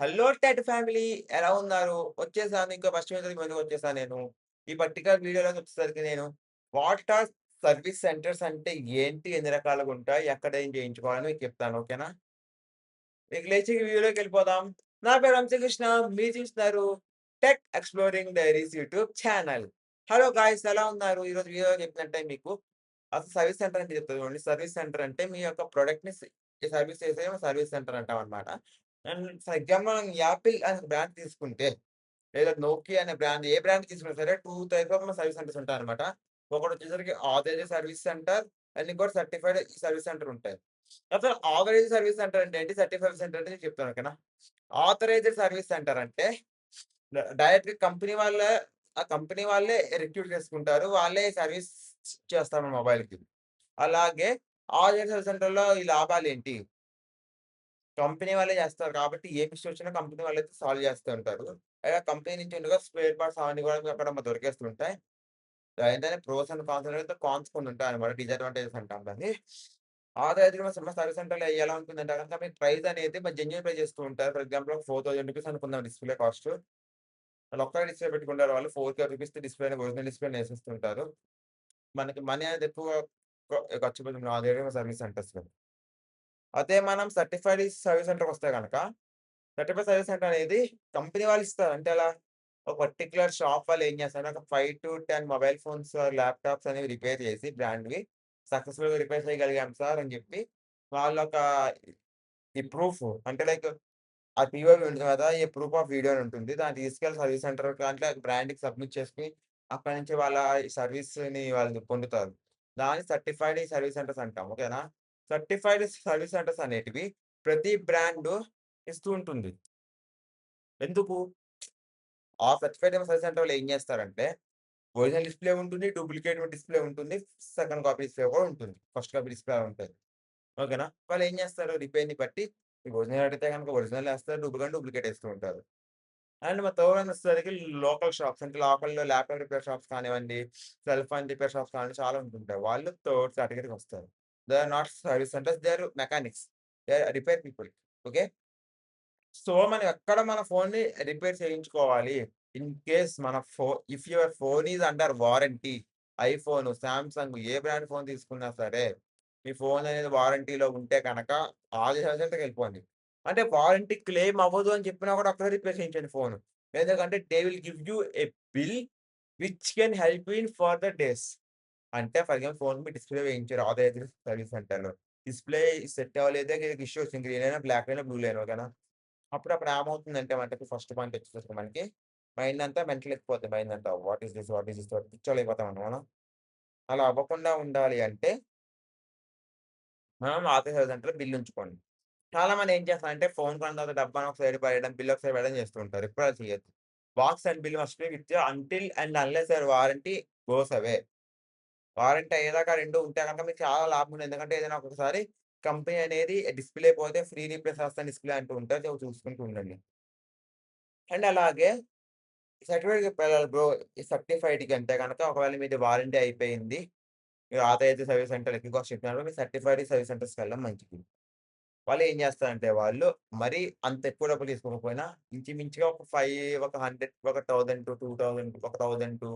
Hello Ted family ఎలా ఉన్నారు? వచ్చేసాను. ఇంకో ఫస్ట్ మీ ముందుకు వచ్చేసాను నేను. ఈ పర్టిక్యులర్ వీడియోలోకి వచ్చేసరికి నేను వాట్ ఆర్ సర్వీస్ సెంటర్స్ అంటే ఏంటి? ఎన్ని రకాలుగా ఉంటాయి? ఎక్కడ ఏం చేయించుకోవాలని మీకు చెప్తాను. ఓకేనా? ఇక లేచి వీడియోలోకి వెళ్ళిపోదాం. నా పేరు వంశీకృష్ణ. మీరు చూస్తున్నారు tech exploring diaries YouTube channel. Hello guys ఎలా ఉన్నారు? ఈరోజు వీడియోలో చెప్పినట్టే మీకు అసలు సర్వీస్ సెంటర్ అంటే చెప్తా చూడండి. సర్వీస్ సెంటర్ అంటే మీ యొక్క ప్రొడక్ట్‌ని సర్వీస్ చేసే సర్వీస్ సెంటర్ అంటామనమాట. అండ్ ఫర్ ఎగ్జాంపుల్ మనం యాపిల్ అనే బ్రాండ్ తీసుకుంటే లేదా నోకియా అనే బ్రాండ్ ఏ బ్రాండ్ తీసుకున్నా సరే 2 టైప్ ఆఫ్ సర్వీస్ సెంటర్స్ ఉంటాయన్నమాట. ఒకటొచ్చేసరికి ఆథరైజ్డ్ సర్వీస్ సెంటర్ అండ్ ఇంకోటి సర్టిఫైడ్ సర్వీస్ సెంటర్ ఉంటాయి. అసలు ఆథరైజ్డ్ సర్వీస్ సెంటర్ అంటే ఏంటి? సర్టిఫైడ్ సెంటర్ అంటే నేను చెప్తాను ఓకేనా? ఆథరైజ్డ్ సర్వీస్ సెంటర్ అంటే డైరెక్ట్‌గా ఆ కంపెనీ వాళ్ళే రిక్రూట్ చేసుకుంటారు. వాళ్ళే సర్వీస్ చేస్తారు మన మొబైల్‌కి. అలాగే ఆథరైజ్డ్ సర్వీస్ సెంటర్‌లో ఈ లాభాలేంటి? కంపెనీ వాళ్ళే చేస్తారు కాబట్టి ఏ మిస్టేక్ వచ్చినా కంపెనీ వాళ్ళైతే సాల్వ్ చేస్తూ ఉంటారు. కంపెనీ నుంచి ఉండగా స్పేర్ పార్ట్స్ అవన్నీ కూడా అక్కడ దొరికేస్తుంటాయి. ఏంటంటే ప్రోస్ అండ్ కాన్స్ అనేది కాన్స్ కొన్ని ఉంటాయన్నమాట. డిసడ్వాంటేజెస్ అంటాం దాన్ని. ఆథరైజ్డ్ సర్వీస్ సెంటర్‌లో ఎలా ఉంటుందంటే గనక మీకు ప్రైస్ అనేది జెన్యూన్ ప్రైస్ చేస్తూ ఉంటారు. ఫర్ ఎగ్జాంపుల్ ఒక ₹4000 అనుకుందాం డిస్‌ప్లే కాస్ట్. వాళ్ళు ఒక్కడే డిస్‌ప్లే పెట్టుకుంటారు. వాళ్ళు ₹4000 డిస్‌ప్లేని ఒరిజినల్ డిస్‌ప్లేని ఏసేస్తుంటారు. మనకి మనీ అనేది ఎక్కువ ఖర్చు పెడుతుంది ఆథరైజ్డ్ సర్వీస్ సెంటర్స్‌లో. అదే మనం సర్టిఫైడ్ సర్వీస్ సెంటర్‌కొస్తే గనక సర్టిఫైడ్ సర్వీస్ సెంటర్ అనేది కంపెనీ వాళ్ళు ఇస్తారు. అంటే ఎలా? ఒక పర్టిక్యులర్ షాప్ వాళ్ళు ఏం చేస్తారంటే ఒక 5-10 మొబైల్ ఫోన్స్, ల్యాప్‌టాప్స్ అనేవి రిపేర్ చేసి బ్రాండ్‌వి సక్సెస్‌ఫుల్‌గా రిపేర్ చేయగలిగాం సార్ అని చెప్పి వాళ్ళొక ఈ ప్రూఫ్ అంటే లైక్ ఆ పీఓవి ఉంటుంది కదా! ఈ ప్రూఫ్ ఆఫ్ వీడియో అని ఉంటుంది. దాన్ని తీసుకెళ్ళి సర్వీస్ సెంటర్ దాంట్లో బ్రాండ్‌కి సబ్మిట్ చేసుకొని అక్కడి నుంచి వాళ్ళ ఈ సర్వీస్‌ని వాళ్ళు పొందుతారు. దాన్ని సర్టిఫైడ్ సర్వీస్ సెంటర్స్ అంటాం. ఓకేనా? సర్టిఫైడ్ సర్వీస్ సెంటర్స్ అనేటివి ప్రతి బ్రాండు ఇస్తూ ఉంటుంది. ఎందుకు? ఆ సర్టిఫైడ్ సర్వీస్ సెంటర్ వాళ్ళు ఏం చేస్తారంటే, ఒరిజినల్ డిస్‌ప్లే ఉంటుంది, డూప్లికేట్ డిస్‌ప్లే ఉంటుంది, సెకండ్ కాపీ డిస్‌ప్లే కూడా ఉంటుంది. ఫస్ట్ కాపీ డిస్‌ప్లే ఉంటది. ఓకేనా? వాళ్ళు ఏం చేస్తారు రిపేర్‌ని బట్టి మీకు ఒరిజినల్ అడిగితే గనుక ఒరిజినల్ ఏస్తారు. డూప్లికేట్ ఏస్తూ ఉంటారు. అండ్ మా థర్డ్ వన్ వచ్చేసరికి లోకల్ షాప్స్ అంటే లోకల్‌లో ల్యాప్‌టాప్ రిపేర్ షాప్స్ కానివ్వండి, సెల్ ఫోన్ రిపేర్ షాప్స్ కానివ్వండి చాలా ఉంటుంటాయి. వాళ్ళు థర్డ్ కేటగరీకి వస్తారు. They are not service centres. They are mechanics. They are repair people. Okay. So, మనం ఎక్కడ మన ఫోన్‌ని రిపేర్ చేయించుకోవాలి. ఇన్ కేస్ మన if your phone is under warranty iPhone, Samsung ఏ బ్రాండ్ ఫోన్ తీసుకున్నా సరే, మీ ఫోన్ అనేది వారంటీలో ఉంటే గనక ఆది సెంటర్‌కెళ్ళిపోండి. అంటే వారంటీ క్లెయిమ్ అవ్వదు అని చెప్పినా కూడా అక్కడే రిపేర్ చేయించండి ఫోను. ఎందుకంటే they will give you a bill which can help you in further days. అంటే ఫర్ ఎగ్జాంపుల్ ఫోన్ మీ డిస్‌ప్లే వేయించారు ఆథరైజ్డ్ సర్వీస్ సెంటర్‌లో. డిస్‌ప్లే సెట్ అవ్వలేదు. ఇష్యూ వచ్చింది. గ్రీన్ అయినా, బ్లాక్ అయినా, బ్లూ అయినా ఓకేనా? అప్పుడు ఏమవుతుందంటే మనకి ఫస్ట్ పాయింట్ వచ్చేసరికి మనకి మైండ్ అంతా మెంటల్ ఎక్కిపోద్ది మైండ్ అంతా. What is this? What is this? పిచ్చోళ్ళయిపోతామండి మనం. అలా అవ్వకుండా ఉండాలి అంటే మనం ఆథరైజ్ సెంటర్‌లో బిల్ ఉంచుకోండి. చాలామంది ఏం చేస్తారంటే ఫోన్ కొన్న తర్వాత డబ్బాని ఒక సైడ్ పడేయడం, బిల్ ఒక సైడ్ పడేయడం చేస్తూ ఉంటారు. ఎప్పుడు అలా చేయొద్దు. Box and bill must be with you until and unless your warranty goes away. Warranty అయ్యేదాకా 2 ఉంటే గనుక మీకు చాలా లాభం ఉంది. ఎందుకంటే ఏదైనా ఒక్కొక్కసారి కంపెనీ అనేది డిస్‌ప్లే పోతే ఫ్రీ రీప్లేస్ చేస్తాను డిస్‌ప్లే అంటూ ఉంటారు. సో చూసుకుంటూ ఉండండి. అండ్ అలాగే సర్టిఫికేట్‌కి వెళ్ళాలి బ్రో. ఈ సర్టిఫైడ్‌కి అంటే గనక ఒకవేళ మీది వారంటీ అయిపోయింది. మీరు ఆథరైజ్డ్ సర్వీస్ సెంటర్ ఎక్కువ కాస్ట్ చెప్పినారు. మీరు సర్టిఫైడ్ సర్వీస్ సెంటర్స్‌కి వెళ్ళడం మంచిది. వాళ్ళు ఏం చేస్తారంటే వాళ్ళు మరీ అంత ఎక్కువ డబ్బులు తీసుకోకపోయినా ఇంచుమించుగా ఒక 100 ఒక 1000 2000 1000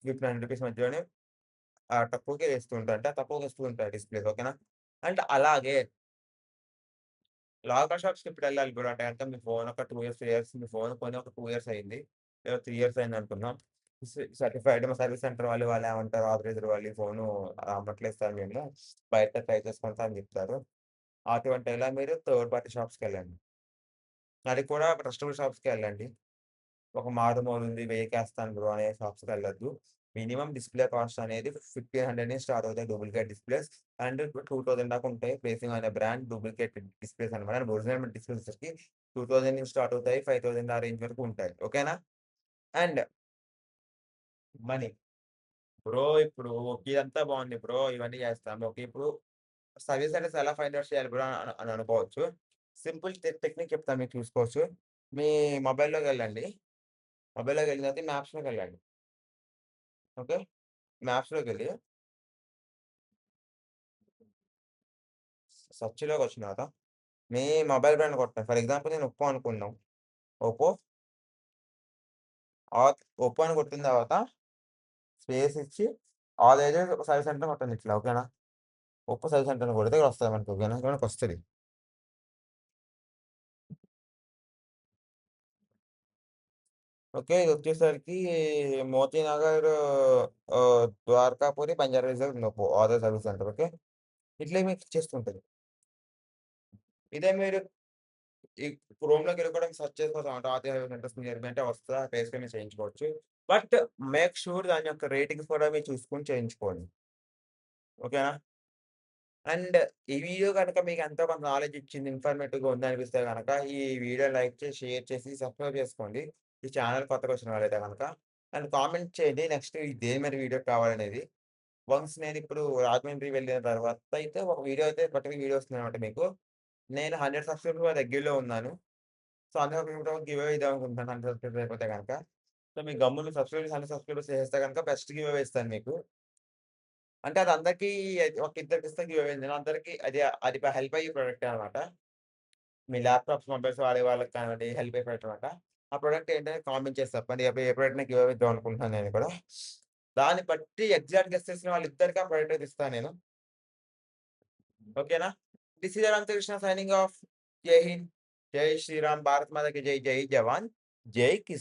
1500 రూపీస్ మధ్యలోనే తక్కువకే ఇస్తూ ఉంటారు. అంటే తక్కువగా ఇస్తూ ఉంటారు డిస్‌ప్లేస్ ఓకేనా. అండ్ అలాగే లోకల్ షాప్స్‌కి ఎప్పుడెళ్ళాలి బ్రో అంటే గనుక మీ ఫోన్ ఒక 2 ఇయర్స్, 3 ఇయర్స్ మీ ఫోన్ కొని ఒక 2 ఇయర్స్ అయింది. లేదా 3 ఇయర్స్ అయిందనుకుందాం. సర్టిఫైడ్ సర్వీస్ సెంటర్ వాళ్ళు ఏమంటారు ఆథరైజ్డ్ వాళ్ళు ఈ ఫోను అమ్మట్లేదు సార్ మేము. బయట ట్రై చేసుకుంటా అని చెప్తారు. అటువంటి టైంలో మీరు థర్డ్ పార్టీ షాప్స్‌కెళ్ళండి. అది కూడా ట్రస్టబుల్ షాప్స్‌కే ఎళ్ళండి. ఒక మారుమూల ఉంది 1000కి ఏస్తాను బ్రో అనే షాప్స్‌కెళ్ళొద్దు. మినిమమ్ డిస్‌ప్లే కాస్ట్ అనేది 1500 నుంచి స్టార్ట్ అవుతాయి డూప్లికేట్ డిస్‌ప్లేస్. అండ్ 2000 దాకా ఉంటాయి. ప్లేసింగ్ అనే బ్రాండ్ డూప్లికేట్ డిస్‌ప్లేస్ అనమాట. అండ్ ఒరిజినల్ డిస్‌ప్లేస్ వచ్చేసరికి 2000 నుంచి స్టార్ట్ అవుతాయి. 5000 ఆ రేంజ్ వరకు ఉంటాయి. ఓకేనా? And money. బ్రో ఇప్పుడు ఓకే. ఇదంతా బావుంది బ్రో. ఇవన్నీ చేస్తాం. ఓకే. ఇప్పుడు సర్వీస్ సెంటర్స్ ఎలా ఫైండ్ ఔట్ చేయాలి బ్రో అని అనుకోవచ్చు. సింపుల్ టెక్నిక్ చెప్తాను మీరు చూసుకోవచ్చు. మీ మొబైల్‌లోకెళ్ళండి. మొబైల్‌లోకెళ్ళిన తర్వాత మ్యాప్స్‌లోకెళ్ళండి. ఓకే. మ్యాప్స్‌లోకెళ్ళి సెర్చ్‌లోకొచ్చిన తర్వాత మీ మొబైల్ బ్రాండ్ కొట్టండి. ఫర్ ఎగ్జాంపుల్ నేను ఒప్పో అనుకుందాం. ఒప్పో ఒప్పో అని కొట్టిన తర్వాత స్పేస్ ఇచ్చి అదేదో సర్వీస్ సెంటర్ కొట్టండి ఇట్లా ఓకేనా? ఒప్పో సర్వీస్ సెంటర్ అని కొడితే వస్తది మనకి ఓకేనా? మనకొస్తది. ఓకే. ఇదొచ్చేసరికి మోతీనగర్ ద్వారకాపురి, బంజారా హిల్స్‌లో ఉంది Oppo Aadhaar service center okay. ఇట్లే మీకు చేస్తుంటది. ఇదే మీరు ఈ క్రోమ్‌లోకెళ్ళి కూడా సెర్చ్ చేసుకోవచ్చనమాట. Aadhaar service centers nearby అంటే వస్తది. ఆ ప్లేస్‌లో మీరు చేయించుకోవచ్చు. బట్ మేక్ ష్యూర్ దాని యొక్క రేటింగ్స్ కూడా మీరు చూసుకొని చేయించుకోండి. ఓకేనా? అండ్ ఈ వీడియో గనక మీకు ఎంతో కొంత నాలెడ్జ్ ఇచ్చింది, ఇన్ఫర్మేటివ్‌గా ఉందనిపిస్తే గనక ఈ వీడియో లైక్ చేసి, షేర్ చేసి, సబ్స్క్రైబ్ చేసుకోండి. ఈ ఛానెల్ కొత్తగా వచ్చిన వాళ్ళైతే గనక. అండ్ కామెంట్ చేయండి నెక్స్ట్ దేని మీద వీడియో కావాలనేది. వన్స్ నేనిప్పుడు రాజమండ్రి వెళ్ళిన తర్వాత అయితే ఒక వీడియో అయితే పర్టిక్యులర్ వీడియో వస్తుందనమాట మీకు. నేను 100 సబ్స్క్రైబర్స్ దగ్గరలో ఉన్నాను. సో, 100 సబ్స్క్రైబర్స్ గివ్ అవే ఇద్దాం అనుకుంటున్నాను 100 సబ్స్క్రైబర్స్ అయిపోతే గనక. సో, మీరు గమ్మున 100 సబ్స్క్రైబర్స్ చేసేస్తే గనక బెస్ట్ గివ్ అవే ఇస్తాను మీకు. అంటే అది అందరికీ ఒక ఇద్దరికిస్తే గివ్ అవే నేను అందరికి అది హెల్ప్ అయ్యే ప్రొడక్టే అనమాట. మీ ల్యాప్‌టాప్స్, మొబైల్స్ వాడే వాళ్ళకి కానివ్వండి హెల్ప్ అయ్యే ప్రొడక్ట్ అనమాట. ఆ ప్రొడక్ట్ ఏంటని కామెంట్ చేసి చెప్పండి. ఏ ప్రొడక్ట్‌ని గివ్ అవే ఇద్దాం అనుకుంటున్నాను నేను కూడా. దాన్ని బట్టి ఎగ్జాక్ట్ గెస్ చేసిన వాళ్ళిద్దరికీ ఆ ప్రొడక్ట్ అయితే ఇస్తాను నేను. ఓకేనా? This is Anantakrishna signing off. జై హింద్. జై శ్రీరామ్. భారత్ మాతాకి జై. జై జవాన్. జై కిసాన్.